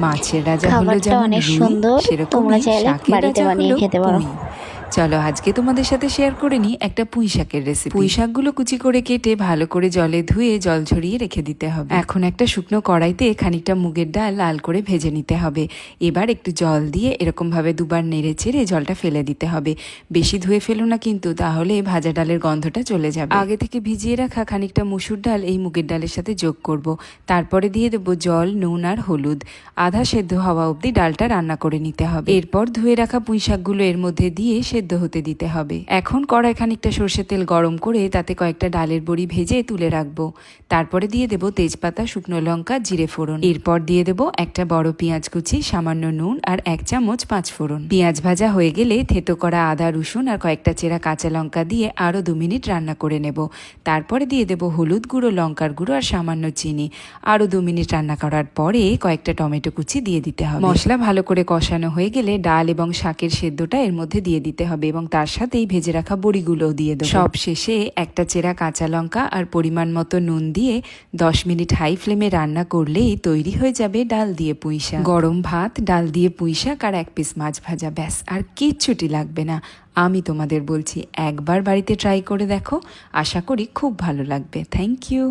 মাছের রাজা হলো খাবারটা যেমন অনেক রুই, সুন্দর, তোমরা সেরকমই চাইলে শাকের বাড়িতে রাজা বানিয়ে হলো খেতে পারো। পুঁই। চলো আজকে তোমাদের সাথে শেয়ার করে নিই একটা পুঁই শাকের রেসিপি। পুঁই শাকগুলো কুচি করে কেটে ভালো করে জলে ধুয়ে জল ঝরিয়ে রেখে দিতে হবে। এখন একটা শুকনো কড়াইতে খানিকটা মুগের ডাল লাল করে ভেজে নিতে হবে। এবার একটু জল দিয়ে এরকম ভাবে দুবার নেড়ে চেড়ে জলটা ফেলে দিতে হবে। বেশি ধুয়ে ফেলো না কিন্তু, তাহলে ভাজা ডালের গন্ধটা চলে যাবে। আগে থেকে ভিজিয়ে রাখা খানিকটা মুসুর ডাল এই মুগের ডালের সাথে যোগ করব। তারপরে দিয়ে দেবো জল, নুন আর হলুদ। আধা সেদ্ধ হওয়া অবধি ডালটা রান্না করে নিতে হবে। এরপর ধুয়ে রাখা পুঁই শাকগুলো এর মধ্যে দিয়ে সেদ্ধ হতে দিতে হবে। এখন কড়াই খানিকটা সর্ষের তেল গরম করে তাতে কয়েকটা ডালের বড়ি ভেজে তুলে রাখবো। তারপরে দিয়ে দেবো তেজপাতা, শুকনো লঙ্কা, জিরে ফোড়ন। এরপর দিয়ে দেবো একটা বড় পেঁয়াজ কুচি, সামান্য নুন আর 1 চামচ 5 ফোড়ন। পেঁয়াজ ভাজা হয়ে গেলে থেতো করা আদা, রসুন আর কয়েকটা চেরা কাঁচা লঙ্কা দিয়ে আরো 2 মিনিট রান্না করে নেব। তারপরে দিয়ে দেবো হলুদ গুঁড়ো, লঙ্কার গুঁড়ো আর সামান্য চিনি। আরো 2 মিনিট রান্না করার পরে কয়েকটা টমেটো কুচি দিয়ে দিতে হবে। মশলা ভালো করে কষানো হয়ে গেলে ডাল এবং শাকের সেদ্ধটা এর মধ্যে দিয়ে দিতে হবে এবং তার সাথেই ভেজে রাখা বড়িগুলোও দিয়ে দেবো। সব শেষে একটা চেরা কাঁচা লঙ্কা আর পরিমাণ মতো নুন দিয়ে 10 মিনিট হাই ফ্লেমে রান্না করলেই তৈরি হয়ে যাবে ডাল দিয়ে পুঁই শাক। গরম ভাত, ডাল দিয়ে পুঁই শাক আর 1 পিস মাছ ভাজা, ব্যাস আর কিচ্ছুটি লাগবে না। আমি তোমাদের বলছি একবার বাড়িতে ট্রাই করে দেখো, আশা করি খুব ভালো লাগবে। Thank you.